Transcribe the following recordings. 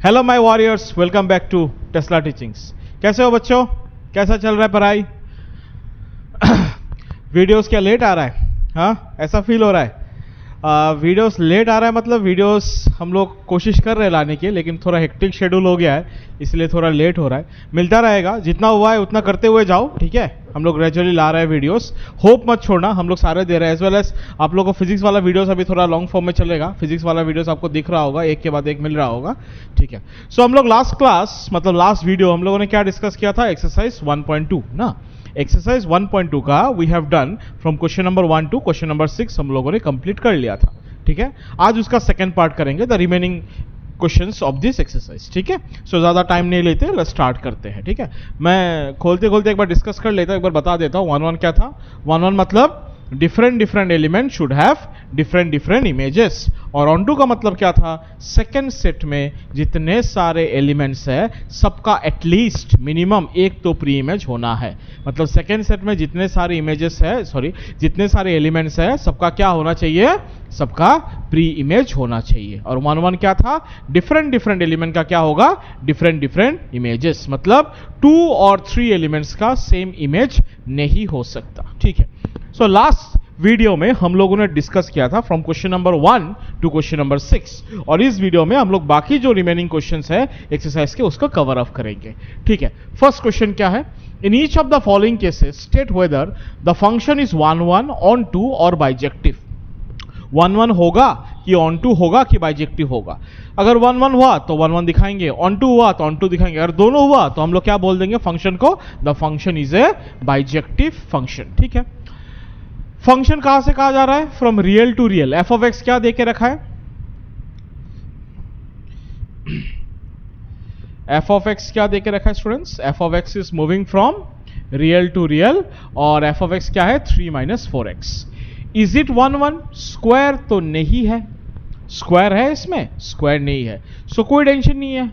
Hello my warriors, welcome back to Tesla teachings. कैसे हो बच्चों? कैसा चल रहा है पढ़ाई? वीडियोस क्या लेट आ रहा है? हाँ, ऐसा फील हो रहा है। वीडियोस लेट आ रहा है मतलब वीडियोस हम लोग कोशिश कर रहे हैं लाने की, लेकिन थोड़ा हेक्टिक शेड्यूल हो गया है, इसलिए थोड़ा लेट हो रहा है। मिलता रहेगा, जितना हुआ है उतना करते हुए जाओ, ठीक है? हम लोग ग्रेजुअली ला रहे हैं वीडियोस, होप मत छोड़ना, हम लोग सारे दे रहे हैं। एज वेल एज आप लोगों को फिजिक्स वाला वीडियोस अभी थोड़ा लॉन्ग फॉर्म में चलेगा। फिजिक्स वाला वीडियोस आपको दिख रहा होगा, एक के बाद एक मिल रहा होगा, ठीक है? सो हम लोग लास्ट क्लास मतलब लास्ट वीडियो हम लोगों ने क्या डिस्कस किया था? एक्सरसाइज 1.2 ना। एक्सरसाइज 1.2 का we have done from question number 1 to question number 6 हम लोगों ने कंप्लीट कर लिया था, ठीक है? आज उसका सेकंड पार्ट करेंगे, the remaining questions of this exercise, ठीक है? सो ज्यादा टाइम नहीं लेते, लेट्स स्टार्ट करते हैं, ठीक है? मैं खोलते खोलते एक बार डिस्कस कर लेता हूं, एक बार बता देता हूं 1-1 क्या था। 1-1 मतलब different element should have different images, और ऑन टू का मतलब क्या था? सेकेंड सेट में जितने सारे एलिमेंट्स है सबका एटलीस्ट मिनिमम एक तो प्री इमेज होना है। मतलब सेकेंड सेट में जितने सारे इमेजेस है, सॉरी जितने सारे एलिमेंट्स है सबका क्या होना चाहिए? सबका प्री इमेज होना चाहिए। और 1-1 क्या था? डिफरेंट एलिमेंट का क्या होगा? डिफरेंट इमेजेस, मतलब 2 और 3 एलिमेंट्स का सेम इमेज नहीं हो सकता, ठीक है? सो लास्ट वीडियो में हम लोगों ने डिस्कस किया था from question number 1 to question number 6, और इस वीडियो में हम लोग बाकी जो रिमेनिंग क्वेश्चंस है एक्सरसाइज के उसको कवर अप करेंगे, ठीक है? फर्स्ट क्वेश्चन क्या है? In each of the following cases state whether the function is 1-1 onto और बाइजेक्टिव। 1-1 होगा कि ऑन टू होगा कि बाइजेक्टिव होगा? अगर 1-1 हुआ तो 1-1 दिखाएंगे, ऑन टू हुआ तो ऑन टू दिखाएंगे, अगर दोनों हुआ तो हम लोग क्या बोल देंगे फंक्शन को? The function is a bijective function, ठीक है? फंक्शन कहां से कहा जा रहा है? From real to real. F of x क्या देके रखा है? एफ ऑफ एक्स क्या देके रखा है students? F of x is moving from real to real, और एफ ऑफ एक्स क्या है? 3-4x। Is it 1-1? स्क्वायर तो नहीं है, स्क्वायर है इसमें? स्क्वायर नहीं है, सो कोई टेंशन नहीं है।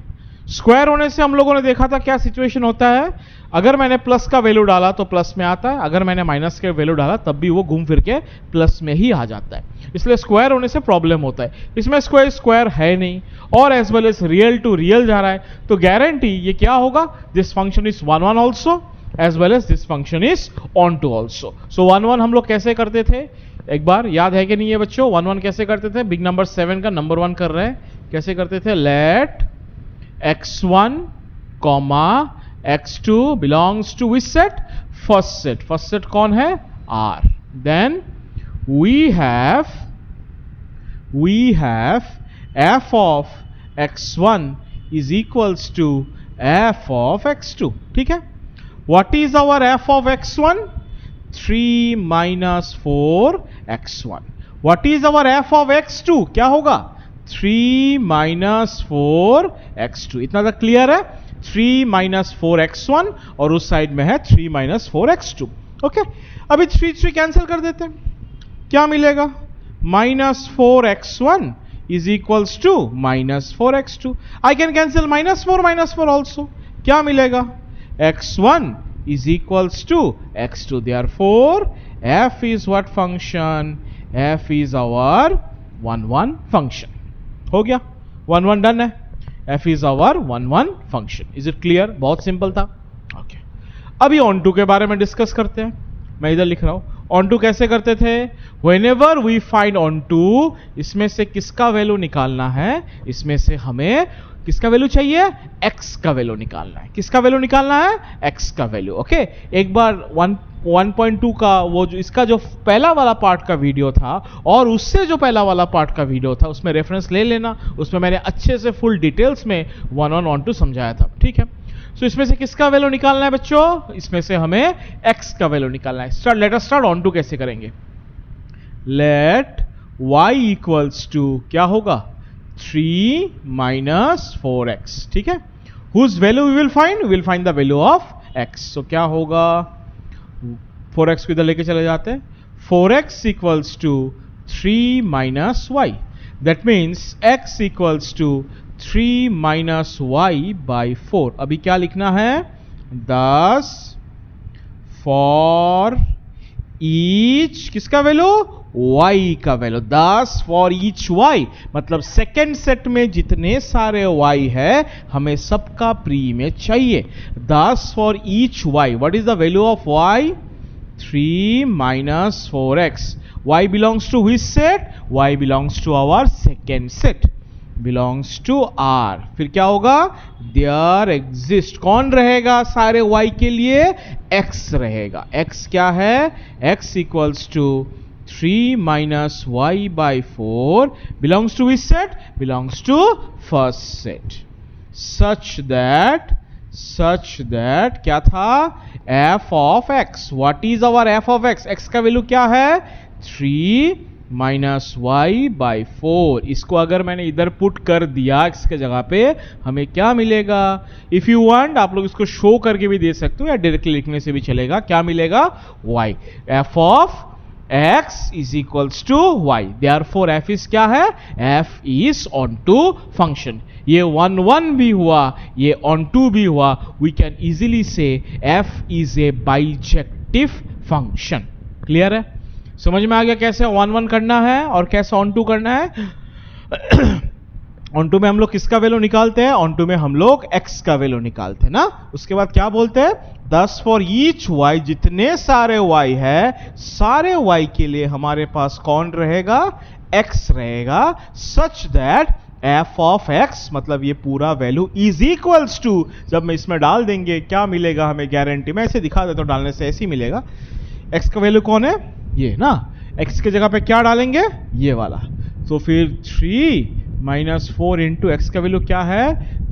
स्क्वायर होने से हम लोगों ने देखा था क्या सिचुएशन होता है? अगर मैंने प्लस का वैल्यू डाला तो प्लस में आता है, अगर मैंने माइनस के वैल्यू डाला तब भी वो घूम फिर के प्लस में ही आ जाता है, इसलिए स्क्वायर होने से प्रॉब्लम होता है। इसमें स्क्वायर है नहीं, और as well as real to real जा रहा है, तो गारंटी ये क्या होगा? This function is 1-1 also as well as this function is onto also. So 1-1 हम लोग कैसे करते थे? एक बार याद है कि नहीं है बच्चों? 1-1 कैसे करते थे? बिग नंबर 7 का नंबर 1 कर रहे हैं, कैसे करते थे? Let x1 x2 belongs to which set? First set. First set कौन है? R. Then we have f of x1 is equals to f of x2, ठीक है? What is our f of x1? 3-4x1. What is our f of x2? क्या होगा? 3-4x2। इतना तक clear है? 3-4x1 और उस साइड में है 3-4x2, ओके? अभी 3 कैंसिल कर देते हैं, क्या मिलेगा? -4x1 is equals to -4x2. I can cancel -4 also. क्या मिलेगा? x1 is equals to x2. Therefore f is what function? f is our 1-1 function. हो गया? 1-1 डन है। f is our 1-1 function. Is it clear? बहुत simple था, okay? अभी on to के बारे में डिस्कस करते हैं। मैं इधर लिख रहा हूं, ऑन टू कैसे करते थे? Whenever we find on to, इसमें से किसका वैल्यू निकालना है? इसमें से हमें किसका वैल्यू चाहिए? x का वैल्यू निकालना है। किसका वैल्यू निकालना है? x का वैल्यू, ओके? एक बार 1.2 का वो जो इसका जो पहला वाला पार्ट का वीडियो था और उससे जो पहला वाला पार्ट का वीडियो था उसमें रेफरेंस ले लेना, उसमें मैंने अच्छे से फुल डिटेल्स में 1-1 ऑन टू समझाया था, ठीक है? सो इसमें से किसका वैल्यू निकालना है बच्चों? इसमें से हमें x का वैल्यू निकालना है। Let us start. Onto कैसे करेंगे? लेट y इक्वल्स टू क्या होगा? 3-4x, ठीक है? Whose value we will find? We will find the value of x। सो क्या होगा? 4x को इधर लेके चले जाते हैं। 4x equals to 3-y, that means x equals to 3-y/4। अभी क्या लिखना है? 10 for ईच किसका वैल्यू, y का वैल्यू, 10 फॉर ईच y, मतलब सेकेंड सेट में जितने सारे y है हमें सबका प्री इमेज चाहिए। 10 for each y, what is the value of y, 3 minus 4x, y belongs to which set, y belongs to our second set, belongs to R। फिर क्या होगा, there exist, कौन रहेगा सारे y के लिए, x रहेगा। x क्या है, x equals to 3 minus y by 4 belongs to which set, belongs to first set, such that क्या था, f of x, what is our f of x, x का वैल्यू क्या है, 3 माइनस वाई बाई 4। इसको अगर मैंने इधर पुट कर दिया x के जगह पे, हमें क्या मिलेगा, इफ यू वांट आप लोग इसको शो करके भी दे सकते हो या डायरेक्टली लिखने से भी चलेगा, क्या मिलेगा, y, f of x is equals to y, therefore f is क्या है, f is onto function. ये 1 1 भी हुआ, ये ऑन टू भी हुआ, वी कैन इजीली से f is a bijective function. Clear है, समझ में आ गया कैसे 1 1 करना है और कैसे ऑन टू करना है। ऑन टू में हम लोग किसका वैल्यू निकालते हैं, ऑन टू में हम लोग x का वैल्यू निकालते हैं ना। उसके बाद क्या बोलते हैं, 10 फॉर ईच y, जितने सारे y है सारे y के लिए हमारे पास कौन रहेगा, x रहेगा, सच दैट f ऑफ x, मतलब ये पूरा वैल्यू इज इक्वल्स टू, जब मैं इसमें डाल देंगे क्या मिलेगा हमें, गारंटी, मैं ऐसे दिखा देता हूं, डालने से ऐसे ही मिलेगा। x का वैल्यू कौन है, ये ना, x के जगह पे क्या डालेंगे, ये वाला, तो फिर 3 माइनस 4 इंटू एक्स का वैल्यू क्या है,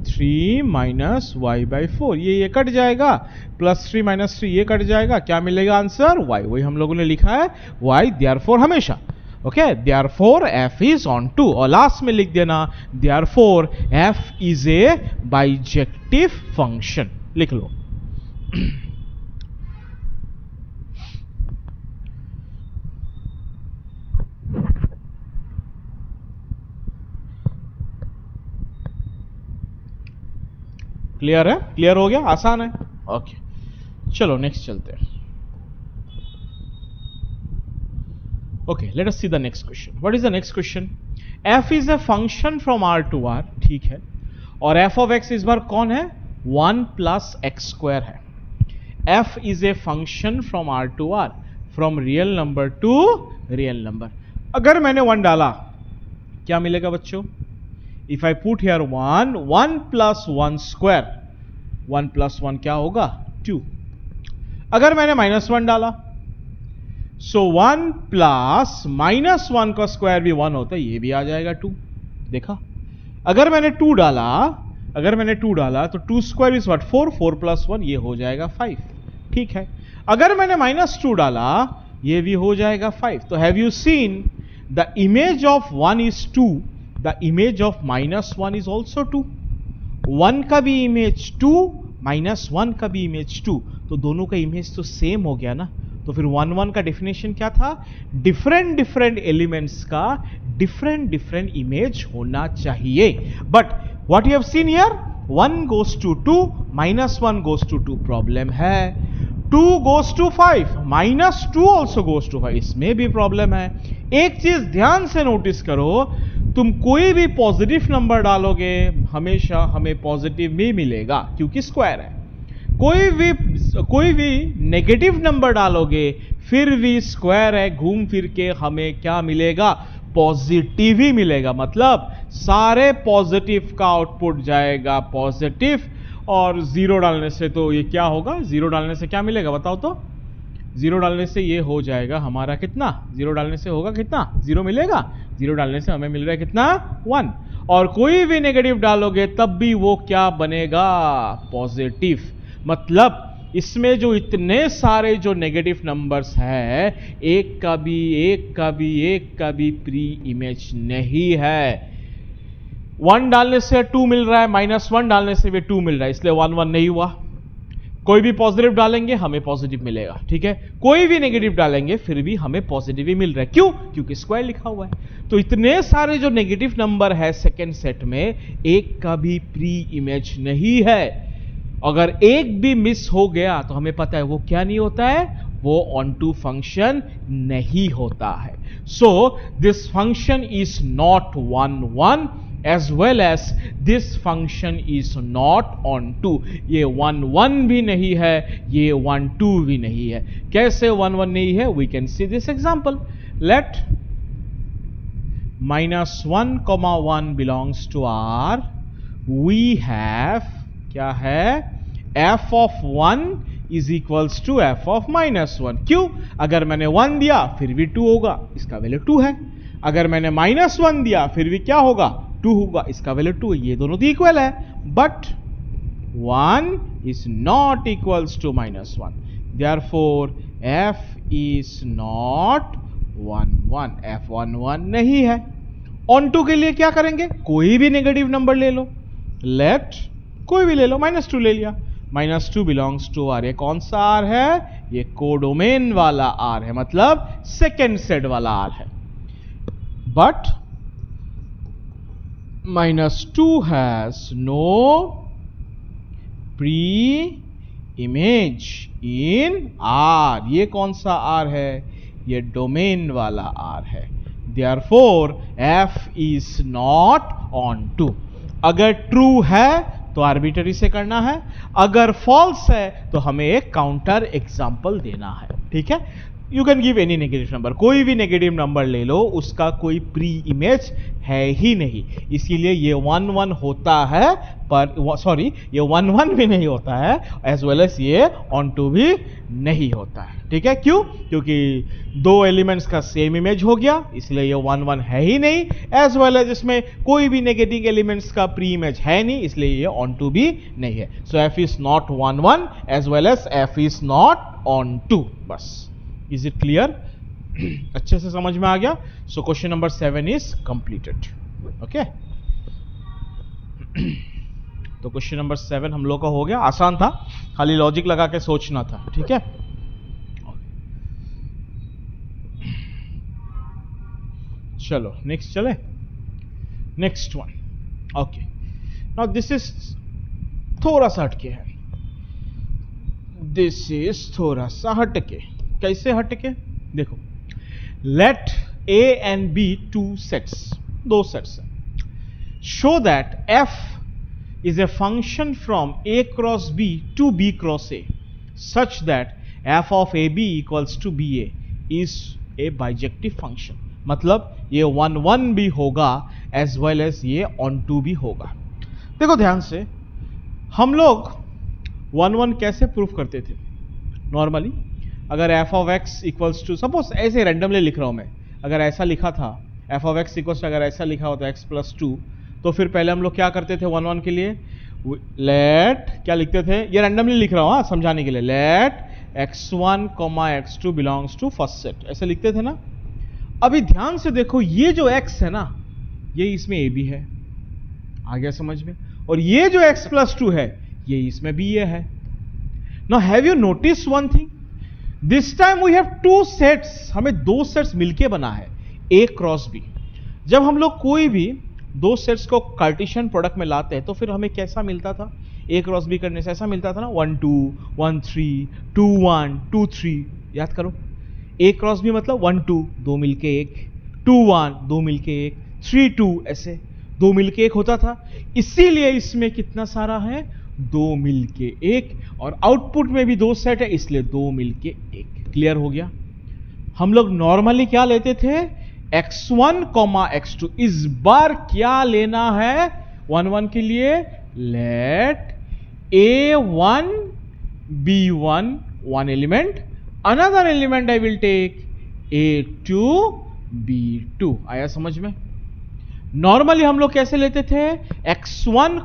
3 माइनस वाई बाई 4, ये कट जाएगा, प्लस 3 माइनस 3 ये कट जाएगा, क्या मिलेगा आंसर, y, वही हम लोगों ने लिखा है y, देयरफॉर हमेशा, okay, therefore f is onto, और लास्ट में लिख देना therefore f is a bijective function, लिख लो। क्लियर है, क्लियर हो गया, आसान है, ओके। चलो नेक्स्ट चलते हैं। Okay, let us see the next question. What is the next question, f is a function from r to r, ठीक है, और f ऑफ x इस बार कौन है, 1 प्लस एक्स स्क्वायर है। f is a function from r to r, from real number to real number. अगर मैंने 1 डाला क्या मिलेगा बच्चों, if I put here 1 plus 1 square, 1 plus 1 क्या होगा, 2। अगर मैंने -1 डाला, so 1 plus -1 का स्क्वायर भी 1 होता है, ये भी आ जाएगा 2, देखा। अगर मैंने 2 डाला तो 2 स्क्वायर इज व्हाट, 4 प्लस 1 ये हो जाएगा 5, ठीक है। अगर मैंने -2 डाला, ये भी हो जाएगा 5। तो have you seen the image of 1 is 2, the image of -1 is also 2, 1 का भी इमेज 2, -1 का भी इमेज 2, तो दोनों का इमेज तो सेम हो गया ना। तो फिर 1 1 का डेफिनेशन क्या था, डिफरेंट एलिमेंट्स का डिफरेंट इमेज होना चाहिए। But what you have seen here, 1 goes to 2, -1 goes to 2, problem है। 2 goes to 5, -2 also goes to 5, इसमें भी प्रॉब्लम है। एक चीज ध्यान से नोटिस करो, तुम कोई भी पॉजिटिव नंबर डालोगे हमेशा हमें पॉजिटिव भी मिलेगा क्योंकि स्क्वायर है। कोई भी नेगेटिव नंबर डालोगे फिर भी स्क्वायर है, घूम फिर के हमें क्या मिलेगा, पॉजिटिव ही मिलेगा। मतलब सारे पॉजिटिव का आउटपुट जाएगा पॉजिटिव, और 0 डालने से तो ये क्या होगा, 0 डालने से क्या मिलेगा बताओ तो, 0 डालने से ये हो जाएगा हमारा कितना, 0 डालने से होगा कितना, 0 मिलेगा, 0 डालने से हमें मिल रहा है कितना, 1। और कोई भी नेगेटिव डालोगे तब भी वो क्या बनेगा, पॉजिटिव। मतलब इसमें जो इतने सारे जो नेगेटिव नंबर्स है, एक का भी प्री इमेज नहीं है। 1 डालने से 2 मिल रहा है, -1 डालने से भी 2 मिल रहा है, इसलिए 1 1 नहीं हुआ। कोई भी पॉजिटिव डालेंगे हमें पॉजिटिव मिलेगा, ठीक है, कोई भी नेगेटिव डालेंगे फिर भी हमें पॉजिटिव ही मिल रहा है। क्यों, क्योंकि स्क्वायर लिखा हुआ है। तो इतने सारे जो नेगेटिव नंबर है सेकेंड सेट में, एक का भी प्री इमेज नहीं है। अगर एक भी मिस हो गया तो हमें पता है वो क्या नहीं होता है, वो ऑन टू फंक्शन नहीं होता है। So this function is not 1 1 as well as this function is not on 2। ये 1 1 भी नहीं है, ये 1 2 भी नहीं है। कैसे 1 1 नहीं है? We can see this example. Let -1, 1 belongs to R. We have क्या है? f of 1 is equals to f of -1। क्यों? अगर मैंने 1 दिया फिर भी 2 होगा, इसका वैल्यू 2 है। अगर मैंने -1 दिया फिर भी क्या होगा? 2 होगा, इसका वैल्यू 2 है। ये दोनों तो इक्वल है, but 1 is not equals to -1। Therefore f is not 1 1। f 1 1 नहीं है। ऑन टू के लिए क्या करेंगे? कोई भी नेगेटिव नंबर ले लो। लेट कोई भी ले लो, -2 ले लिया। -2 बिलोंग्स टू R। ये कौन सा R है? ये कोडोमेन वाला R है, मतलब सेकेंड सेट वाला R है। But -2 has no pre-image in R। ये कौन सा R है? ये डोमेन वाला R है। Therefore f is not on 2। अगर ट्रू है तो आर्बिट्ररी से करना है, अगर फॉल्स है तो हमें एक काउंटर एग्जाम्पल देना है। ठीक है, you can give any negative number, कोई भी नेगेटिव नंबर ले लो, उसका कोई प्री इमेज है ही नहीं, इसीलिए ये 1 1 होता है, पर सॉरी ये 1 1 भी नहीं होता है, एज वेल एज ये ऑन टू भी नहीं होता है। ठीक है, क्यों? क्योंकि दो एलिमेंट्स का सेम इमेज हो गया, इसलिए ये 1 1 है ही नहीं, एज वेल एज इसमें कोई भी नेगेटिव एलिमेंट्स का प्री इमेज है नहीं, इसलिए ये ऑन टू भी नहीं है। So F is not 1 1 as well as F is not onto. बस, इज इट क्लियर? अच्छे से समझ में आ गया? So question number 7 is completed. Okay, तो क्वेश्चन नंबर 7 हम लोग का हो गया, आसान था, खाली लॉजिक लगा के सोचना था। ठीक है, चलो नेक्स्ट चले, next one. Okay, now this is थोड़ा सा हटके है, दिस इज थोड़ा सा हटके। कैसे हटके? देखो, let A and B two sets, दो सेट्स हैं, show that F is a function from A cross B to B cross A such that f of AB equals to BA is a bijective function। मतलब ये 1 1 भी होगा as well as ये onto भी होगा। देखो ध्यान से, हम लोग 1 1 कैसे प्रूफ करते थे? नॉर्मली अगर f of x equals to, suppose ऐसे रैंडमली लिख रहा हूं मैं, अगर ऐसा लिखा था f of x इक्वल्स, अगर ऐसा लिखा होता x प्लस 2, तो फिर पहले हम लोग क्या करते थे 1 1 के लिए? लेट क्या लिखते थे? ये रैंडमली लिख रहा हूं समझाने के लिए, let x1, x2 belongs to first set, ऐसे लिखते थे ना। अभी ध्यान से देखो, ये जो x है ना, ये इसमें a b है, आ गया समझ में? और ये जो x प्लस 2 है, ये इसमें ba है। Now have you notice one thing? This time we have two sets, हमें दो सेट्स मिलके बना है, a क्रॉस b। जब हम लोग कोई भी दो सेट्स को कार्टेशियन प्रोडक्ट में लाते हैं तो फिर हमें कैसा मिलता था? a क्रॉस b करने से ऐसा मिलता था ना, 1 2 1 3 2 1 2 3। याद करो, a क्रॉस b मतलब 1 2 दो मिलके एक, 2 1 दो मिलके एक, 3 2 ऐसे दो मिलके एक होता था। इसीलिए इसमें कितना सारा है? दो मिलके एक, और आउटपुट में भी दो सेट है, इसलिए दो मिलके एक। क्लियर हो गया? हम लोग नॉर्मली क्या लेते थे? x1, x2। इस बार क्या लेना है 1 1 के लिए? Let a1 b1 one element, another element I will take a2 b2। आया समझ में? नॉर्मली हम लोग कैसे लेते थे? x1,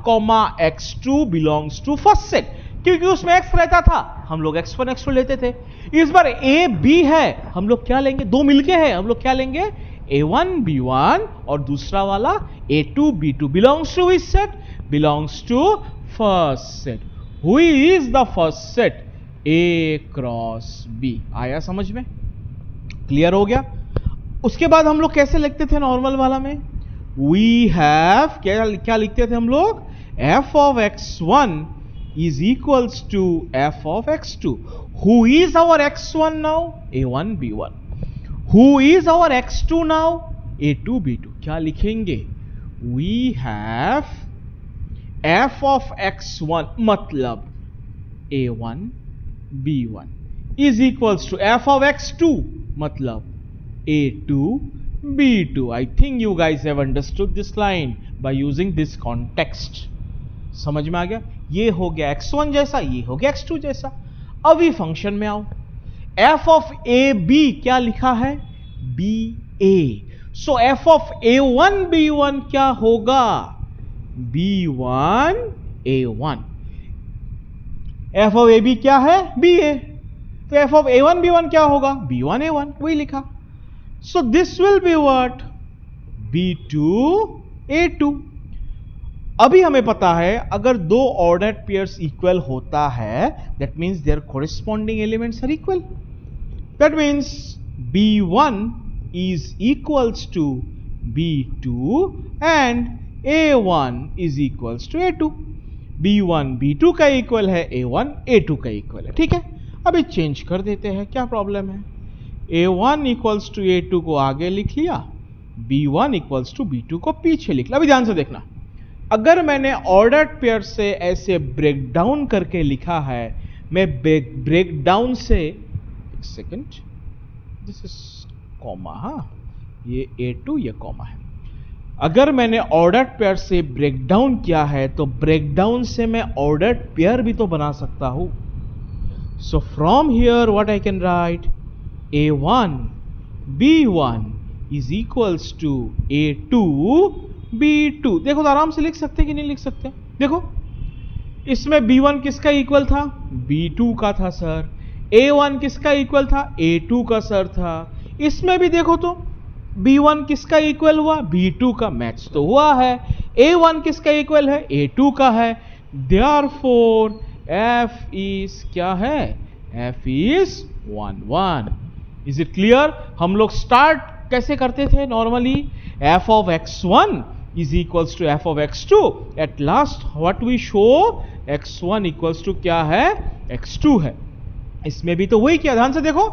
x2 belongs to first set, क्योंकि उसमें x रहता था, हम लोग x1 x2 लेते थे। इस बार a b है, हम लोग क्या लेंगे? दो मिलके हैं, हम लोग क्या लेंगे? a1 b1 और दूसरा वाला a2 b2 belongs to which set? Belongs to first set. Who is the first set? a cross b। आया समझ में? क्लियर हो गया? उसके बाद हम लोग कैसे लिखते थे नॉर्मल वाला में? वी हैव क्या लिखते थे हम लोग? f of x1 is equals to f of x2. Who is our x1 now? a1 b1. Who is our x2 now? a2 b2. क्या लिखेंगे? We have f of x1 मतलब a1 b1 is equals to f of x2 मतलब a2 b2. I think you guys have understood this line by using this context. समझ में आ गया? ये हो गया x1 जैसा, ये हो गया x2 जैसा. अभी फंक्शन में आओ. f of a b क्या लिखा है? b a. So f of a1 b1 क्या होगा? b1 a1. f of a b क्या है? b a. तो f of a1 b1 क्या होगा? b1 a1. वही लिखा. So this will be what? b2 a2. अभी हमें पता है अगर दो ऑर्डर्ड पेयर्स इक्वल होता है, that means their corresponding elements are equal. That means b1 is equals to b2 and a1 is equals to a2. b1 b2 का equal है, a1 a2 का इक्वल है. ठीक है, अभी चेंज कर देते हैं, क्या प्रॉब्लम है? a1 इक्वल्स टू a2 को आगे लिख लिया, b1 इक्वल्स टू b2 को पीछे लिख लिया. अभी ध्यान से देखना, अगर मैंने ऑर्डर्ड पेयर से ऐसे ब्रेक डाउन करके लिखा है, मैं ब्रेक डाउन से, एक सेकेंड, दिस इज कॉमा, हाँ ये a2 ये कॉमा है. अगर मैंने ऑर्डर्ड पेयर से ब्रेक डाउन किया है तो ब्रेक डाउन से मैं ऑर्डर्ड पेयर भी तो बना सकता हूं. So from here what I can write, a1 b1 is equals to a2 b2. देखो तो आराम से लिख सकते कि नहीं लिख सकते? देखो इसमें b1 किसका इक्वल था? b2 का था सर. a1 किसका इक्वल था? a2 का सर था. इसमें भी देखो तो b1 किसका इक्वल हुआ? b2 का. मैच तो हुआ है. a1 किसका इक्वल है? a2 का है. देयरफॉर f इज क्या है? f is 1 1. Is it clear? हम लोग स्टार्ट कैसे करते थे normally? f of x1 is equals to f of x2. At last what we show, x1 equals to क्या है? x2 है. इसमें भी तो वही किया, ध्यान से देखो,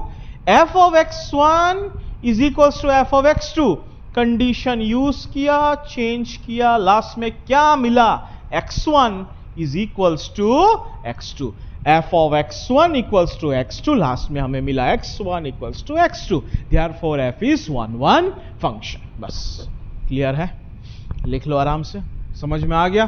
f of x1 is equals to f of x2. Condition use किया, चेंज किया, लास्ट में क्या मिला? x1 is equals to x2. f of x1 equals to x2, last में हमें मिला x1 equals to x2. Therefore f is 1 1 function. बस clear है? लिख लो आराम से, समझ में आ गया?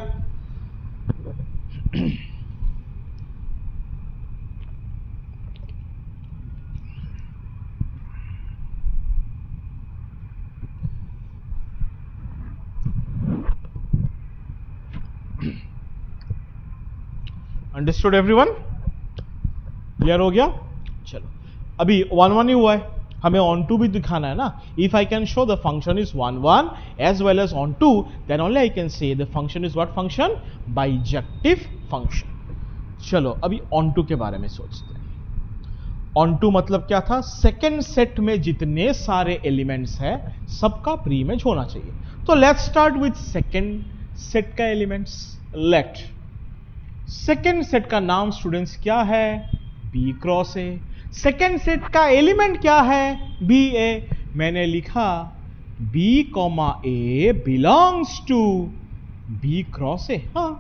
Understood everyone? क्लियर हो गया? चलो अभी 1 1 ही हुआ है, हमें ऑन टू भी दिखाना है ना. If I can show the function is 1 1 as well as onto, then only I can say the function is what function? Bijective function. चलो अभी ऑन टू के बारे में सोचते हैं. ऑन टू मतलब क्या था? सेकेंड सेट में जितने सारे एलिमेंट्स है सबका प्री इमेज होना चाहिए. तो let's start with second set का एलिमेंट्स. लेट सेकेंड सेट का नाम स्टूडेंट्स क्या है? B cross A. Second set का एलिमेंट क्या है? B A. मैंने लिखा B comma A belongs to B cross A. हाँ,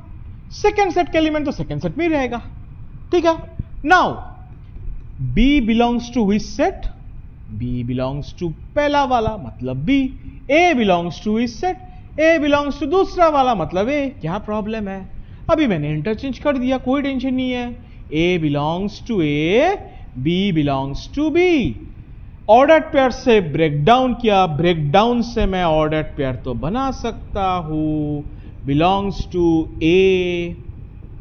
सेकेंड सेट का एलिमेंट तो सेकेंड सेट में ही रहेगा. ठीक है. Now B belongs to which set? B belongs to पहला वाला मतलब B. A belongs to which set? A belongs to दूसरा वाला मतलब ए. क्या प्रॉब्लम है? अभी मैंने इंटरचेंज कर दिया, कोई टेंशन नहीं है. A belongs to A, B belongs to B. Ordered pair से ब्रेक डाउन किया, ब्रेक डाउन से मैं ऑर्डर्ड पेयर तो बना सकता हूं. Belongs to A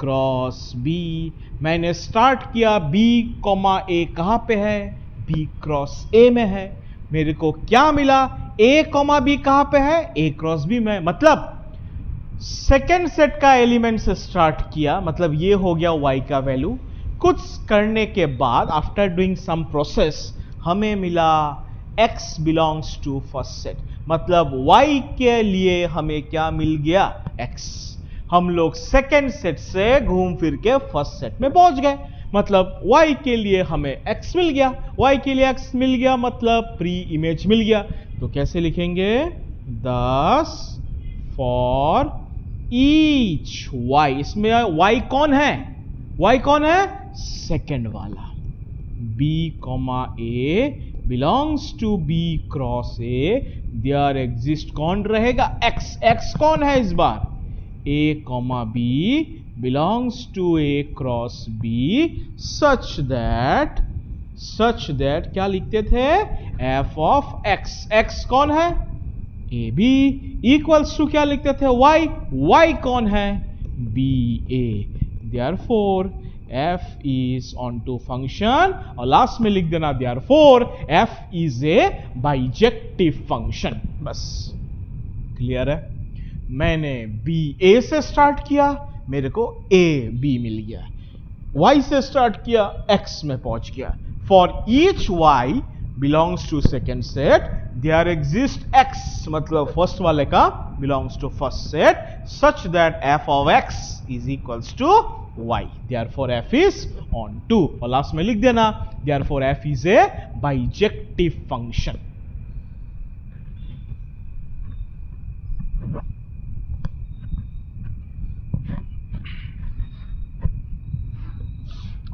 cross B. मैंने स्टार्ट किया बी कॉमा ए कहां पे है? बी क्रॉस ए में है. मेरे को क्या मिला? ए कॉमा बी कहां पे है? ए क्रॉस बी में. मतलब सेकेंड सेट का एलिमेंट से स्टार्ट किया, मतलब ये हो गया y का वैल्यू. कुछ करने के बाद आफ्टर डूइंग सम प्रोसेस हमें मिला x belongs to first set. मतलब y के लिए हमें क्या मिल गया? x. हम लोग सेकेंड सेट से घूम फिर के फर्स्ट सेट में पहुंच गए। मतलब y के लिए हमें x मिल गया, y के लिए x मिल गया मतलब प्री इमेज मिल गया। तो कैसे लिखेंगे? thus फॉर ईच y, इसमें y कौन है? y कौन है? सेकेंड वाला। b, a belongs to b cross a, there exist कौन रहेगा? x। x कौन है इस बार? a, b belongs to a cross b such that क्या लिखते थे? f of x। x कौन है? a b इक्वल्स टू क्या लिखते थे? y। y कौन है? b a। therefore f is onto function, और लास्ट में लिख देना therefore f is a bijective function। बस क्लियर है? मैंने b a से स्टार्ट किया, मेरे को a b मिल गया। y से स्टार्ट किया, x में पहुंच गया। For each y belongs to second set, there exist x, मतलब फर्स्ट वाले का belongs to first set, such that f of x is equals to y। Therefore f is onto, और last में लिख देना therefore f is a bijective function.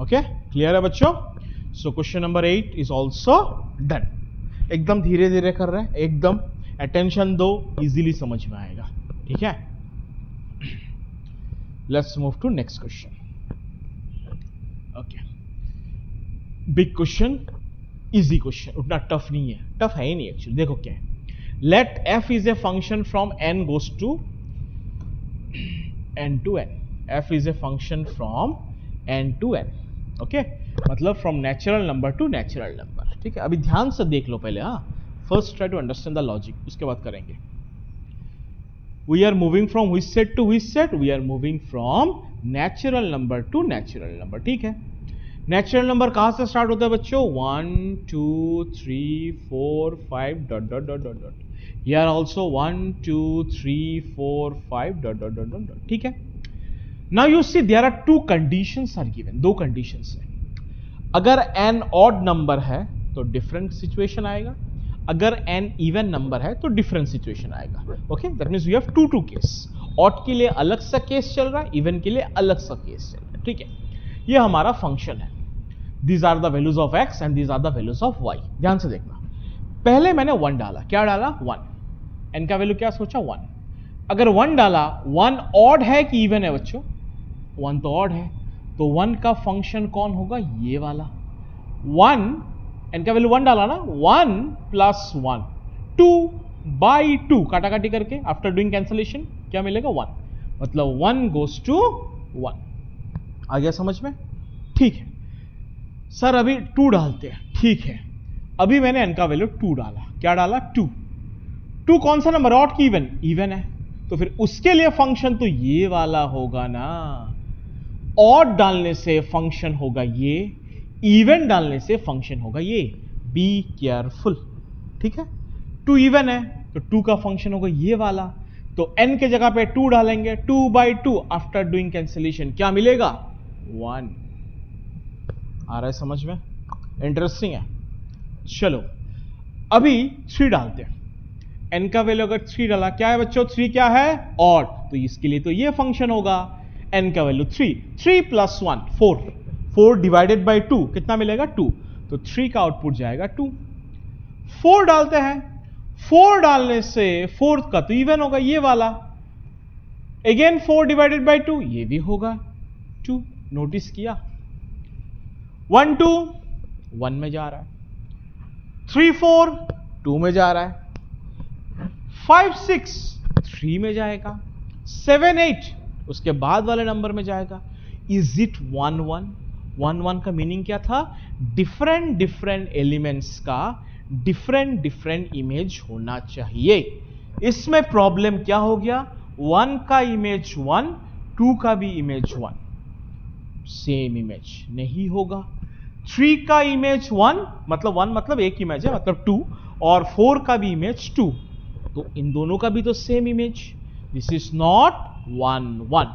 Okay, clear है बच्चों? So question number 8 is also done. एकदम धीरे धीरे कर रहे हैं, एकदम अटेंशन दो, इजीली समझ में आएगा। ठीक है, let's move to next question. Okay, big question, easy question, उतना टफ नहीं है, टफ है ही नहीं एक्चुअली। देखो क्या है, let f is a function from n goes to n to n। f is a function from n to n। Okay, मतलब from natural number to natural number. ठीक है, अभी ध्यान से देख लो पहले। First try to understand the logic, उसके बाद करेंगे। We are moving from which set to which set? We are moving from natural number to natural number. ठीक है, नेचुरल नंबर कहां से स्टार्ट होता है बच्चों? 1 2 3 4 5 dot dot dot dot dot. Here also 1 2 3 4 5 dot dot dot dot. ठीक है, now you see there are two conditions are given, दो कंडीशंस है। अगर n ऑड नंबर है तो डिफरेंट सिचुएशन आएगा, अगर n इवन नंबर है तो डिफरेंट सिचुएशन आएगा। Okay, that means we have two case. Odd के लिए अलग सा केस चल रहा है, इवन के लिए अलग सा केस चल रहा है। ठीक है, ये हमारा फंक्शन है। These are the values of x and these are the values of y। ध्यान से देखना, पहले मैंने 1 डाला। क्या डाला? 1। n का वैल्यू क्या सोचा? 1। अगर 1 डाला, 1 ऑड है कि इवन है बच्चों? 1 तो ऑड है, तो 1 का फंक्शन कौन होगा? ये वाला 1। n का वैल्यू 1 डाला ना, 1 प्लस 1 2/2 काटा काटी करके आफ्टर डूइंग कैंसलेशन क्या मिलेगा? 1। मतलब 1 गोज टू 1। आ गया समझ में? ठीक है सर, अभी 2 डालते हैं। ठीक है, अभी मैंने n का वैल्यू 2 डाला। क्या डाला? 2। 2 कौन सा नंबर? ऑड की इवन? इवन है, तो फिर उसके लिए फंक्शन तो ये वाला होगा ना। ऑड डालने से फंक्शन होगा ये, इवन डालने से फंक्शन होगा ये। Be careful. ठीक है, 2 इवन है तो 2 का फंक्शन होगा ये वाला, तो n के जगह पे 2 डालेंगे। 2/2 आफ्टर डूइंग कैंसिलेशन क्या मिलेगा? 1। आ रहा है समझ में? इंटरेस्टिंग है। चलो अभी 3 डालते हैं। n का वैल्यू अगर 3 डाला, क्या है बच्चों? 3 क्या है? ऑड, तो इसके लिए तो ये फंक्शन होगा। n का वैल्यू 3, 3 प्लस 1 4, 4 डिवाइडेड बाई 2 कितना मिलेगा? 2। तो 3 का आउटपुट जाएगा 2। 4 डालते हैं, 4 डालने से 4 का तो इवन होगा ये वाला। अगेन 4 डिवाइडेड बाई 2, ये भी होगा 2। नोटिस किया? 1 2 1 में जा रहा है, 3 4 2 में जा रहा है, 5 6 3 में जाएगा, 7 8 उसके बाद वाले नंबर में जाएगा। Is it 1 1? 1 1 का मीनिंग क्या था? डिफरेंट डिफरेंट एलिमेंट्स का डिफरेंट डिफरेंट इमेज होना चाहिए। इसमें प्रॉब्लम क्या हो गया? 1 का इमेज 1, 2 का भी इमेज 1, सेम इमेज नहीं होगा। 3 का इमेज 1 मतलब 1 मतलब एक इमेज है, मतलब 2, और 4 का भी इमेज 2, तो इन दोनों का भी तो same image. This is not 1 1,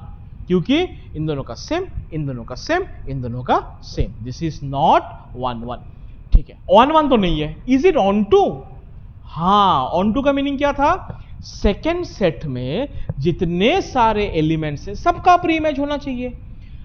क्योंकि इन दोनों का सेम, इन दोनों का सेम, इन दोनों का सेम. This is not 1 1. ठीक है, ऑन 1 तो नहीं है. Is it on 2? हाँ, ऑन 2 का मीनिंग क्या था? सेकेंड सेट में जितने सारे एलिमेंट्स हैं सबका प्री इमेज होना चाहिए.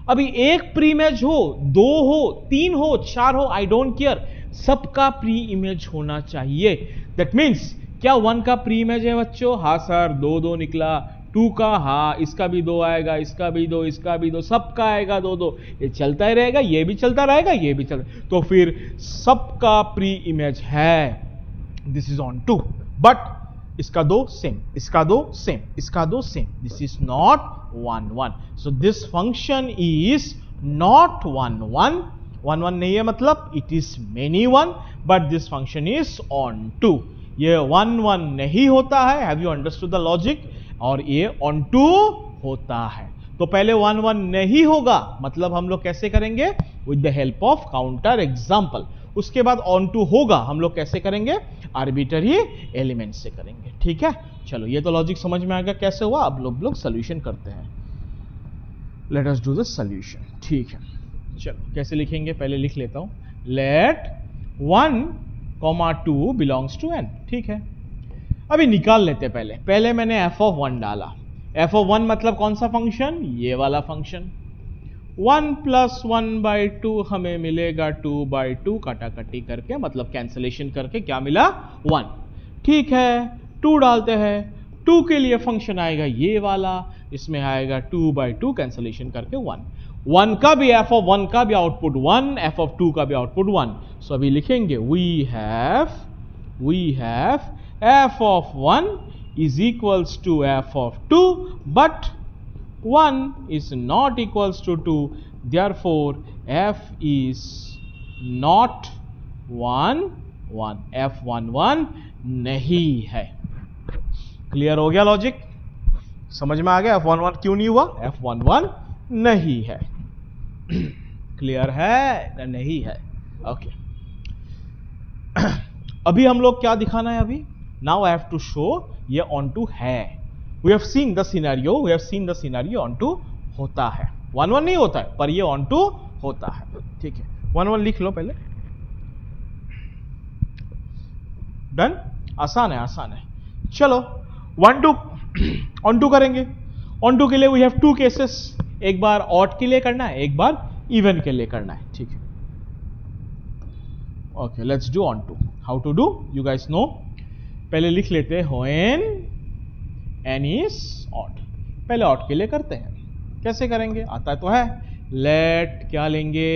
अभी एक प्री इमेज हो, 2 हो, 3 हो, 4 हो, आई डोंट केयर, सबका प्री इमेज होना चाहिए. दैट मीन्स क्या 1 का प्री इमेज है बच्चों? हाँ सर, 2 2 निकला. 2 का, हाँ, इसका भी 2 आएगा, इसका भी 2, इसका भी 2, सबका आएगा 2 2. ये चलता ही रहेगा, ये भी चलता रहेगा, ये भी चलता. तो फिर सबका प्री इमेज है. This is on 2. बट इसका 2 सेम, इसका 2 सेम, इसका 2 same. This is not 1 1. So this function is not 1 1. 1 1 नहीं है, मतलब it is many 1, but this function is on 2. ये 1 1 नहीं होता है. Have you understood the logic? और ये ऑन 2 होता है. तो पहले 1 1 नहीं होगा, मतलब हम लोग कैसे करेंगे? With the help of counter example. उसके बाद ऑन 2 होगा, हम लोग कैसे करेंगे? आर्बिट्ररी एलिमेंट से करेंगे. ठीक है, चलो, ये तो लॉजिक समझ में आ गया कैसे हुआ. अब लोग सोल्यूशन करते हैं. Let us do the solution. ठीक है, चलो कैसे लिखेंगे पहले लिख लेता हूं. Let 1 2 belongs to n. ठीक है, अभी निकाल लेते पहले मैंने f ऑफ 1 डाला. f ऑफ 1 मतलब कौन सा फंक्शन? ये वाला फंक्शन. 1 प्लस 1 बाई 2 हमें मिलेगा 2 बाई 2, काटाकाटी करके, मतलब कैंसलेशन करके क्या मिला? 1. ठीक है, 2 डालते हैं. 2 के लिए फंक्शन आएगा ये वाला, इसमें आएगा 2 बाई 2, कैंसलेशन करके 1. 1 का भी, f ऑफ 1 का भी आउटपुट 1, f ऑफ 2 का भी आउटपुट 1. सो अभी लिखेंगे we have f of 1 is equals to f of 2, but 1 is not equals to 2, therefore f is not 1 1. f 1 1 नहीं है. क्लियर हो गया लॉजिक? समझ में आ गया f 1 1 क्यों नहीं हुआ? f 1 1 नहीं है. क्लियर है? नहीं है. ओके. अभी हम लोग क्या दिखाना है? अभी now I have to show ये on 2 है. we have seen the scenario on 2 होता है. 1 1 नहीं होता है, पर ये on 2 होता है. ठीक है, 1 1 लिख लो पहले. डन. आसान है. चलो 1 2 on 2 करेंगे. on 2 के लिए we have 2 केसेस. एक बार ऑड के लिए करना है, एक बार इवन के लिए करना है. ठीक है, okay, let's do on 2. How to do you guys know. पहले लिख लेते हैं when n is odd. पहले ऑड के लिए करते हैं. कैसे करेंगे? आता तो है. लेट क्या लेंगे?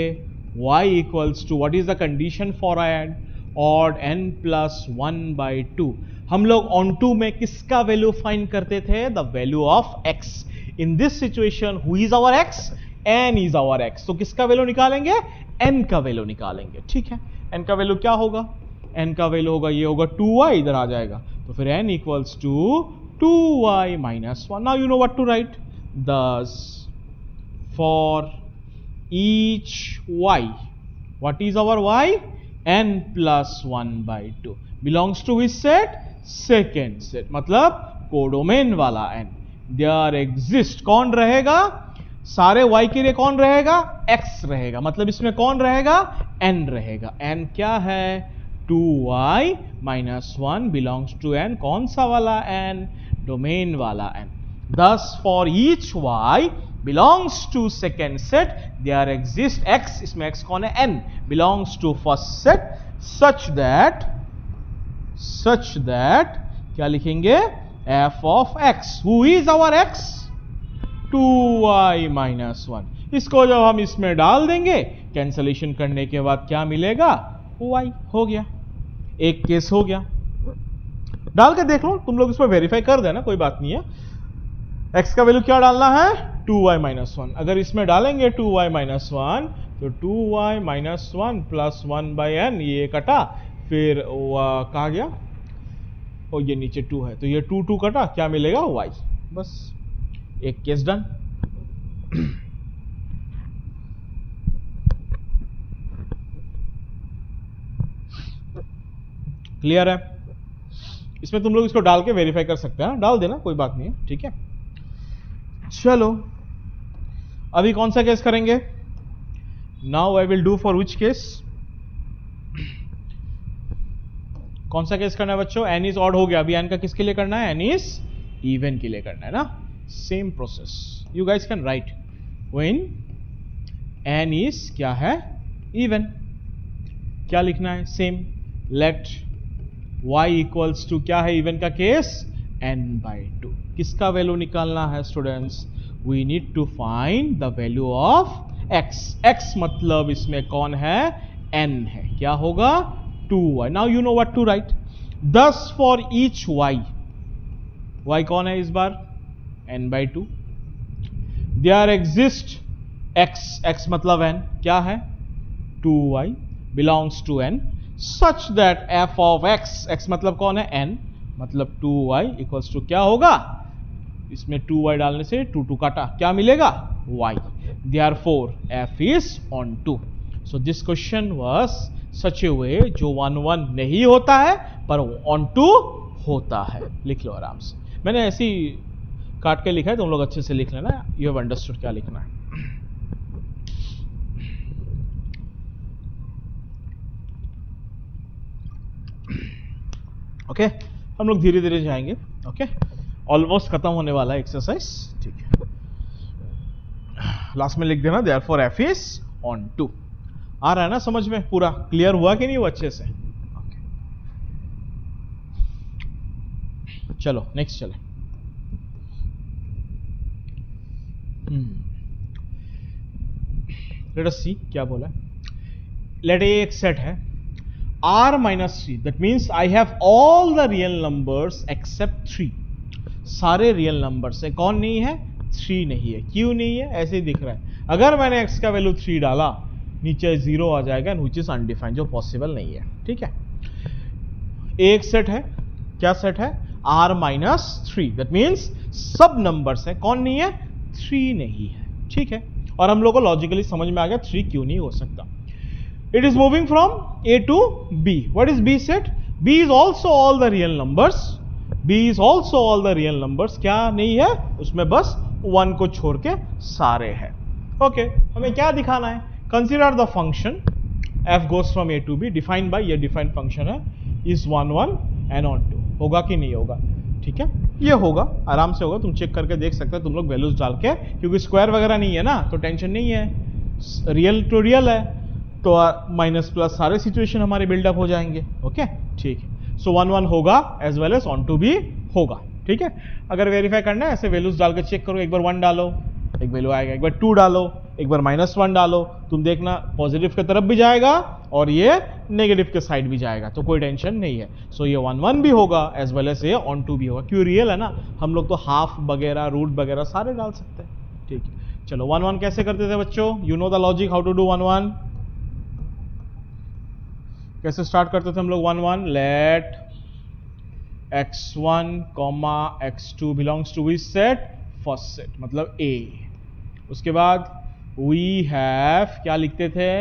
y equals to, what is the condition for odd? Odd n plus 1 by 2. हम लोग ऑन 2 में किसका वैल्यू फाइंड करते थे? The value of x. In this situation who is our x? n is our x. तो किसका value निकालेंगे? n का वैल्यू निकालेंगे. ठीक है, n का वैल्यू क्या होगा? n का वैल्यू होगा, ये होगा 2y, इधर आ जाएगा. तो फिर n equals to 2y minus 1. Now you know what to write. Thus for each y, what is our y? n plus 1 by 2 belongs to which set? Second set, मतलब codomain वाला n. There exist, कौन रहेगा? सारे y के लिए कौन रहेगा? x रहेगा. मतलब इसमें कौन रहेगा? n रहेगा. n क्या है? 2y minus 1 belongs to n. कौन सा वाला n? डोमेन वाला n. Thus for each y belongs to second set there exists x, इसमें x कौन है? n, belongs to first set such that क्या लिखेंगे? f of x. Who is our x? 2y minus 1. इसको जब हम इसमें डाल देंगे, कैंसलेशन करने के बाद क्या मिलेगा? y. हो गया, एक केस हो गया. डाल के देख लो, तुम लोग इसमें वेरीफाई कर देना, कोई बात नहीं है. x का वैल्यू क्या डालना है? 2y minus 1. अगर इसमें डालेंगे 2y माइनस 1, तो 2y minus 1 plus 1 by n, ये कटा, फिर कहा गया, और ये नीचे 2 है, तो ये 2 2 कटा, क्या मिलेगा? y. बस एक केस डन. क्लियर है? इसमें तुम लोग इसको डाल के वेरीफाई कर सकते हैं. डाल देना, कोई बात नहीं है. ठीक है, चलो अभी कौन सा केस करेंगे? Now I will do for which case? कौन सा केस करना है बच्चों? एन इज ऑड हो गया, अभी एन का किसके लिए करना है? एन इज इवन के लिए करना है ना. Same process you guys can write when n is क्या है? इवन. क्या लिखना है? Same. Let y equals to क्या है इवन का केस? n/2. किसका वैल्यू निकालना है students? We need to find the value of x. x मतलब इसमें कौन है? n है. क्या होगा? 2y. Now you know what to write. thus for each y. y कौन है इस बार? n/2. There exist x. x मतलब n. क्या है? 2y belongs to n such that f of x. x मतलब कौन है? n. मतलब 2y इक्वल्स टू क्या होगा? इसमें 2y डालने से 2 काटा, क्या मिलेगा? y. Therefore f is on 2. So this question was such a way जो 1 1 नहीं होता है पर on 2 होता है. लिख लो आराम से. मैंने ऐसे ही काट के लिखा है, तुम लोग अच्छे से लिख लेना. यू हैव अंडरस्टूड क्या लिखना है. ओके हम लोग धीरे धीरे जाएंगे. ओके ऑलमोस्ट खत्म होने वाला है एक्सरसाइज. ठीक है, लास्ट में लिख देना देयरफॉर f इज ऑन 2. आ रहा है ना समझ में? पूरा क्लियर हुआ कि नहीं वो अच्छे से? ओके चलो नेक्स्ट चले. लेट अस सी क्या बोला. लेट ए एक सेट है r minus 3. that means I have all the real numbers except 3. सारे रियल नंबर्स है. कौन नहीं है? 3 नहीं है. क्यों नहीं है? ऐसे ही दिख रहा है. अगर मैंने x का वैल्यू 3 डाला नीचे 0 आ जाएगा which is undefined, जो पॉसिबल नहीं है. ठीक है, एक सेट है. क्या सेट है? r minus 3. that means सब नंबर्स है. कौन नहीं है? 3 नहीं है. ठीक है, और हम लोग को लॉजिकली समझ में आ गया 3 क्यों नहीं हो सकता. It is moving from A to B. What is B set? B is also all the real numbers. B is also all the real numbers. क्या नहीं है उसमें? बस 1 को छोड़ के सारे हैं. ओके हमें क्या दिखाना है? Consider the function f goes from A to B defined by, ये डिफाइंड फंक्शन है, is 1 1 and on 2. होगा कि नहीं होगा? ठीक है, ये होगा, आराम से होगा. तुम चेक करके देख सकते हो तुम लोग वैल्यूज डाल के, क्योंकि स्क्वायर वगैरह नहीं है ना तो टेंशन नहीं है. रियल टू रियल है तो माइनस प्लस सारे सिचुएशन हमारे बिल्डअप हो जाएंगे. ओके ठीक है. सो 1 1 होगा as well as onto भी होगा. ठीक है, अगर वेरीफाई करना है ऐसे वैल्यूज डाल के चेक करो. एक बार 1 डालो एक वैल्यू आएगा, एक बार 2 डालो एक बार -1 डालो. तुम देखना पॉजिटिव की तरफ भी जाएगा और ये नेगेटिव के साइड भी जाएगा, तो कोई टेंशन नहीं है. सो ये 1 1 भी होगा एज वेल एज ये ऑन टू भी होगा. क्यों? रियल है ना. हम लोग तो हाफ वगैरह रूट वगैरह सारे डाल सकते हैं. ठीक है, चलो 1 1 कैसे करते थे बच्चों? You know the logic how to do 1 1. कैसे स्टार्ट करते थे हम लोग 1 1? Let x1, x2 belongs to which set? First set, मतलब A. उसके बाद वी हैव क्या लिखते थे?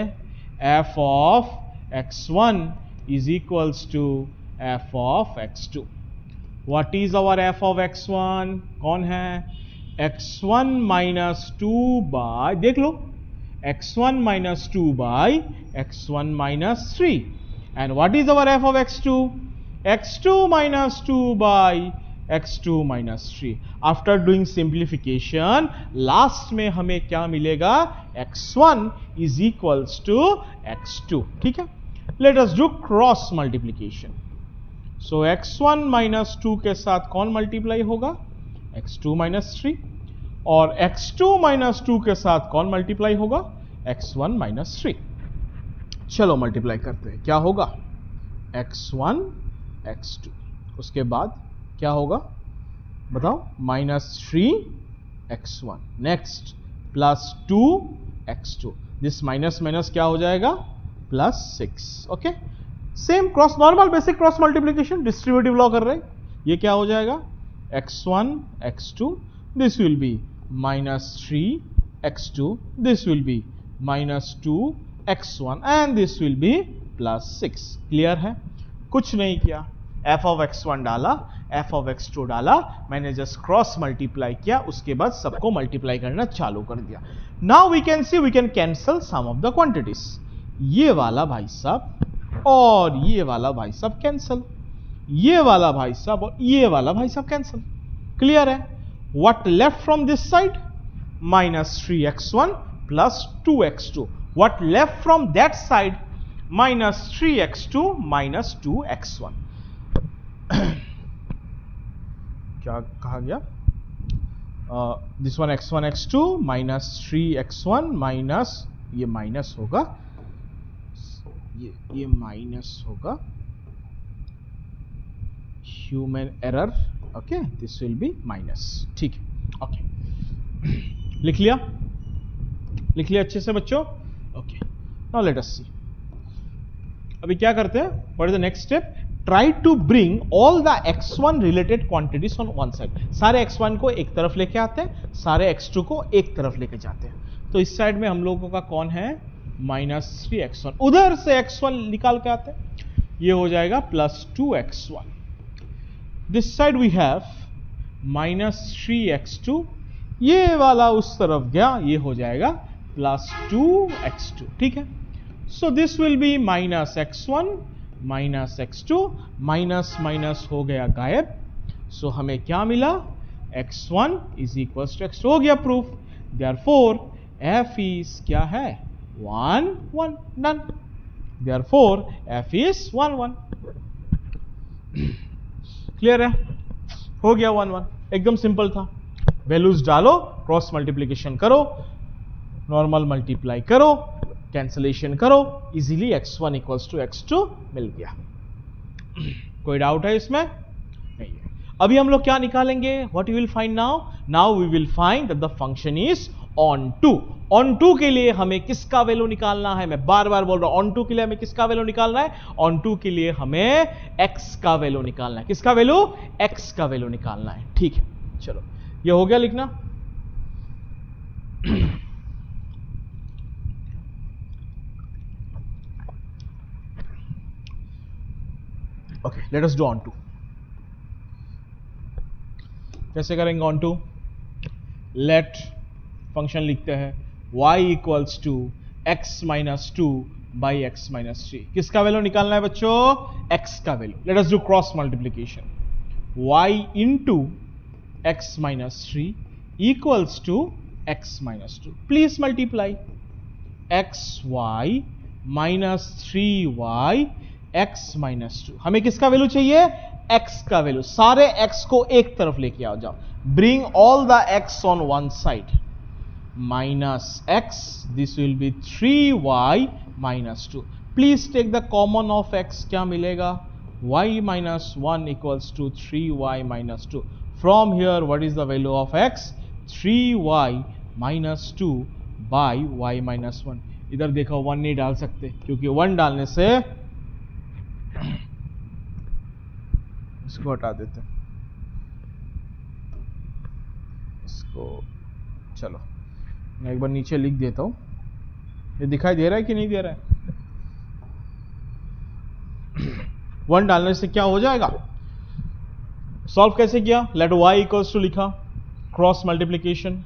f of x1 is equals to f of x2. What is our f of x1? कौन है? x1 माइनस 2 बाय, देख लो, x1 minus 2 by x1 minus 3. And what is our f of x2? x2 minus 2 by x2 minus 3. After doing simplification, last में हमें क्या मिलेगा? x1 is equals to x2. ठीक है, let us do cross multiplication. So x1 minus 2 के साथ कौन multiply होगा? x2 minus 3. और x2 minus 2 के साथ कौन मल्टीप्लाई होगा? x1 minus 3. चलो मल्टीप्लाई करते हैं. क्या होगा? x1 x2. उसके बाद क्या होगा बताओ? -3 x1. Next +2 x2. This minus minus क्या हो जाएगा? +6. Okay, same cross, normal basic cross multiplication, distributive law कर रहे हैं. ये क्या हो जाएगा? x1 x2. This will B -3 x2. This will B -2 x1 and this will be +6. Clear है? कुछ नहीं किया, f of x1 डाला, एफ ऑफ एक्स टू डाला, मैंने जस्ट क्रॉस मल्टीप्लाई किया, उसके बाद सबको मल्टीप्लाई करना चालू कर दिया. Now we can see we can cancel some of the quantities. ये वाला भाई साहब और ये वाला भाई साहब कैंसल, ये वाला भाई साहब और ये वाला भाई साहब कैंसल. क्लियर है? What left from this side? -3x1 plus 2x2. What left from that side? -3x2 minus 2x1. क्या कहा गया? This one x1 x2 minus 3x1 minus ये माइनस होगा, ये माइनस होगा, human error. Okay, this will be minus. ठीक है, okay, लिख लिया अच्छे से बच्चों. Okay, now let us see. अभी क्या करते हैं? What is the next step? Try to bring all the x1 related quantities on one side. सारे x1 को एक तरफ लेके आते हैं, सारे x2 को एक तरफ लेके जाते हैं. तो इस साइड में हम लोगों का कौन है? -3x1. उधर से x1 निकाल के आते हैं, ये हो जाएगा +2x1. This side we have -3x2. ये वाला उस तरफ गया, ये हो जाएगा +2x2. ठीक है, so this will B -x1 -x2. Minus minus हो गया गायब. सो हमें क्या मिला? x1 is equal to x2. हो गया प्रूफ. देयरफॉर f इज क्या है? 1 1. Done. Therefore f is 1 1. Clear है? हो गया 1 1. एकदम सिंपल था. वैल्यूज डालो, क्रॉस मल्टीप्लीकेशन करो, नॉर्मल मल्टीप्लाई करो, कैंसलेशन करो, easily x1 equals to x2 मिल गया. कोई डाउट है इसमें? नहीं है. अभी हम लोग क्या निकालेंगे? What you will find now? Now we will find that the function is onto. Onto के लिए हमें किसका वैल्यू निकालना है? मैं बार बार बोल रहा हूं, ऑन टू के लिए हमें किसका वैल्यू निकालना है? ऑन टू के लिए हमें x का वैल्यू निकालना है. किसका वैल्यू? x का वैल्यू निकालना है. ठीक है, चलो, ये हो गया लिखना. Okay, let us do onto. कैसे करेंगे ऑन टू? लेट फंक्शन लिखते हैं y equals to x minus 2 by x minus 3. किसका वैल्यू निकालना है बच्चों? x का value. Let us do cross multiplication. y into x minus 3 equals to x minus 2. Please multiply. xy minus 3y x minus 2. हमें किसका value चाहिए? x का value. सारे x को एक तरफ लेके आओ. जाओ, bring all the x on one side. Minus x, this will be 3y minus 2. Please take the common of x. क्या मिलेगा? y minus 1 equals to 3y minus 2. From here what is the value of x? 3y minus 2 by y minus 1. इधर देखो 1 नहीं डाल सकते, क्योंकि 1 डालने से इसको हटा देते हैं. इसको चलो मैं एक बार नीचे लिख देता हूं. ये दिखाई दे रहा है कि नहीं दे रहा है? 1 डालने से क्या हो जाएगा? सॉल्व कैसे किया? लेट y इक्वल्स टू लिखा, cross multiplication,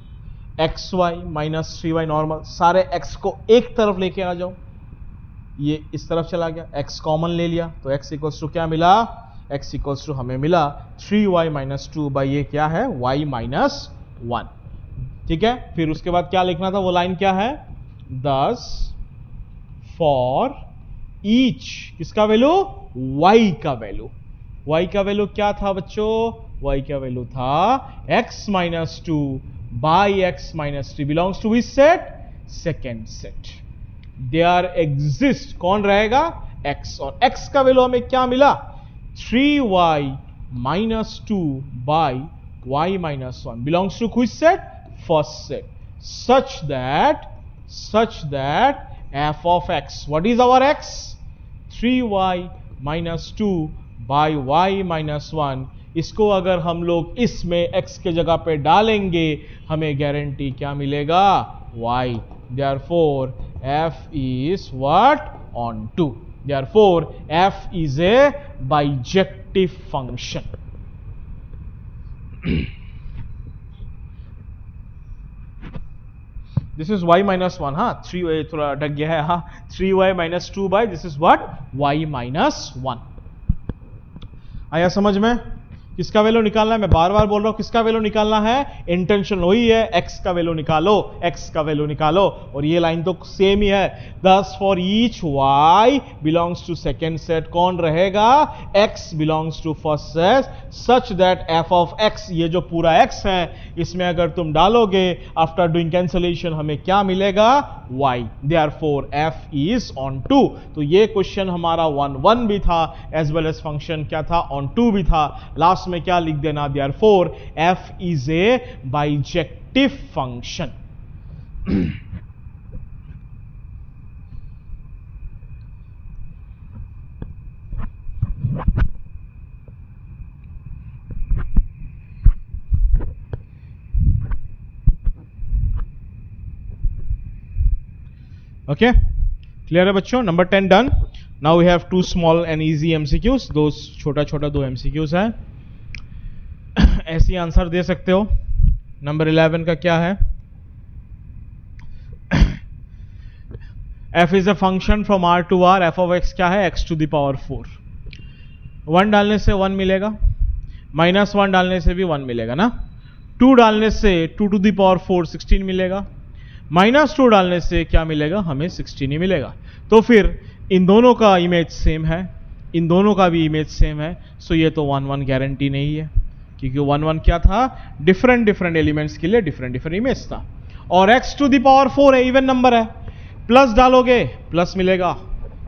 xy minus 3y normal. सारे x को एक तरफ लेके आ जाओ. ये इस तरफ चला गया, x कॉमन ले लिया, तो x इक्वल्स टू क्या मिला? x इक्वल्स टू हमें मिला 3y माइनस 2 बाई ये क्या है? y minus 1. ठीक है, फिर उसके बाद क्या लिखना था? वो लाइन क्या है? 10 फॉर ईच. किसका वैल्यू? y का वैल्यू. y का वैल्यू क्या था बच्चों? y का वैल्यू था x minus 2 by x minus 3. Belongs to which set? Second set. There exist कौन रहेगा? x. और x का वैल्यू हमें क्या मिला? 3y minus 2 by y minus 1 belongs to which set? First set. Such that f of x, what is our x? 3y minus 2 by y minus 1. इसको अगर हम लोग इसमें x के जगह पे डालेंगे, हमें गारंटी क्या मिलेगा? y. Therefore f is what? On 2. Therefore f is a bijective function. This is y minus 1, हाँ 3 थोड़ा अटक गया है, हाँ 3y minus 2 by this is what y minus 1। आया समझ में? किसका वैल्यू निकालना है? मैं बार बार बोल रहा हूं किसका वैल्यू निकालना है, इंटेंशन वही है, x का वैल्यू निकालो, x का वैल्यू निकालो। और ये लाइन तो सेम ही है, दस for each y belongs to second set कौन रहेगा, x belongs to first set, such that f of x, ये जो पूरा x है इसमें अगर तुम डालोगे आफ्टर डूइंग कैंसलेशन हमें क्या मिलेगा, y, therefore f is onto. तो ये क्वेश्चन हमारा 1 भी था एज वेल एज फंक्शन क्या था, ऑन टू भी था। लास्ट में क्या लिख देना, therefore f is a bijective function. Okay, clear है बच्चों? Number 10 done. Now we have 2 small and easy MCQs, दो छोटा छोटा 2 एमसीक्यूज है। ऐसी आंसर दे सकते हो। नंबर 11 का क्या है, f is a function from r to r, f of x क्या है, x टू द पावर 4। 1 डालने से 1 मिलेगा, -1 डालने से भी 1 मिलेगा ना, 2 डालने से 2 टू द पावर 4 16 मिलेगा, -2 डालने से क्या मिलेगा, हमें 16 ही मिलेगा। तो फिर इन दोनों का इमेज सेम है, इन दोनों का भी इमेज सेम है, सो ये तो 1 1 गारंटी नहीं है, क्योंकि 1 1 क्या था, डिफरेंट डिफरेंट एलिमेंट्स के लिए डिफरेंट डिफरेंट इमेज था। और x टू द पावर 4 है, इवन नंबर है, प्लस डालोगे प्लस मिलेगा,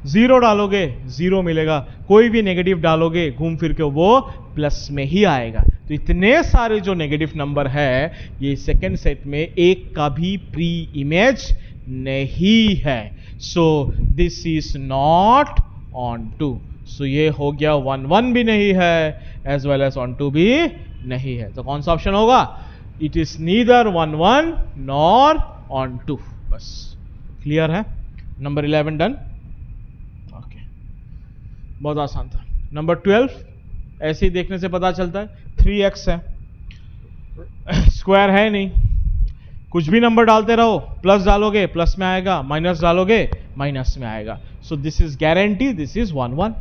0 डालोगे 0 मिलेगा, कोई भी नेगेटिव डालोगे घूम फिर के वो प्लस में ही आएगा। तो इतने सारे जो नेगेटिव नंबर है ये सेकेंड सेट में एक का भी प्री इमेज नहीं है, so this is not onto. So ये हो गया 1 1 भी नहीं है as well as onto भी नहीं है। तो कौन सा ऑप्शन होगा, it is neither 1 1 nor onto. बस क्लियर है। Number 11 done. ओके, बहुत आसान था। नंबर 12 ऐसे ही देखने से पता चलता है 3x है, स्क्वायर है नहीं, कुछ भी नंबर डालते रहो, प्लस डालोगे प्लस में आएगा, माइनस डालोगे माइनस में आएगा। So this is guarantee, this is 1 1।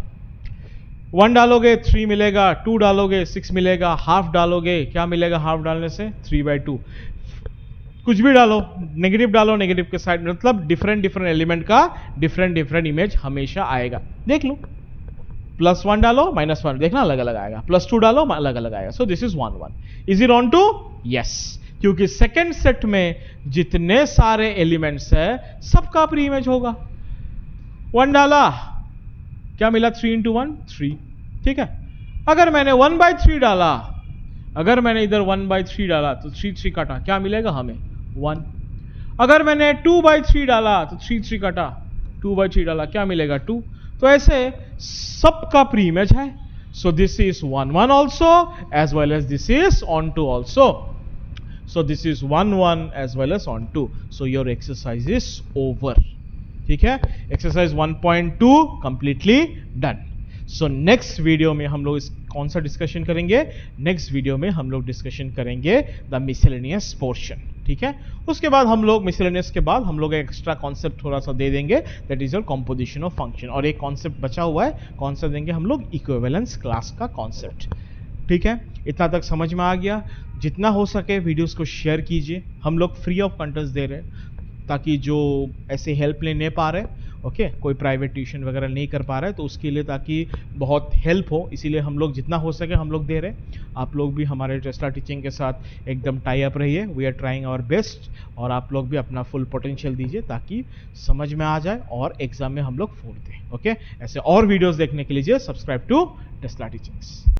1 डालोगे 3 मिलेगा, 2 डालोगे 6 मिलेगा, हाफ डालोगे क्या मिलेगा, हाफ डालने से 3/2। कुछ भी डालो, नेगेटिव डालो, नेगेटिव के साइड, मतलब डिफरेंट डिफरेंट एलिमेंट का डिफरेंट डिफरेंट इमेज हमेशा आएगा। देख लो, +1 डालो -1 देखना अलग अलग आएगा, +2 डालो अलग अलग आएगा। So this is 1 1। Is it onto? Yes, क्योंकि सेकेंड सेट में जितने सारे एलिमेंट्स है सबका प्री इमेज होगा। 1 डाला क्या मिला, 3 × 1 3, ठीक है। अगर मैंने 1/3 डाला, अगर मैंने इधर 1/3 डाला तो 3 3 काटा, क्या मिलेगा हमें 1। अगर मैंने 2/3 डाला तो 3 3 काटा, 2/3 डाला क्या मिलेगा 2। तो ऐसे सबका प्री इमेज है। So this is 1 1 also as well as this is onto also. So this is 1 1 as well as onto. So your exercise is over, ठीक है। Exercise 1.2 completely done. So next video में हम लोग इस कौन सा discussion करेंगे, next video में हम लोग डिस्कशन करेंगे द मिसलेनियस पोर्शन, ठीक है। उसके बाद हम लोग मिसलेनियस के बाद हम लोग एक्स्ट्रा कॉन्सेप्ट थोड़ा सा दे देंगे, that is your composition of function. और एक कॉन्सेप्ट बचा हुआ है, कौन सा देंगे हम लोग, इक्विवेलेंस क्लास का कॉन्सेप्ट, ठीक है। इतना तक समझ में आ गया। जितना हो सके वीडियोस को शेयर कीजिए, हम लोग फ्री ऑफ कंटेंट्स दे रहे हैं ताकि जो ऐसे हेल्प ले नहीं पा रहे, ओके, कोई प्राइवेट ट्यूशन वगैरह नहीं कर पा रहा है तो उसके लिए ताकि बहुत हेल्प हो, इसीलिए हम लोग जितना हो सके हम लोग दे रहे हैं। आप लोग भी हमारे टेस्ला टीचिंग के साथ एकदम टाई अप रहिए, we are trying our best, और आप लोग भी अपना फुल पोटेंशियल दीजिए ताकि समझ में आ जाए और एग्जाम में हम लोग फोड़ दें, ओके। ऐसे और वीडियोस देखने के लिए सब्सक्राइब टू टेस्ला टीचिंग्स।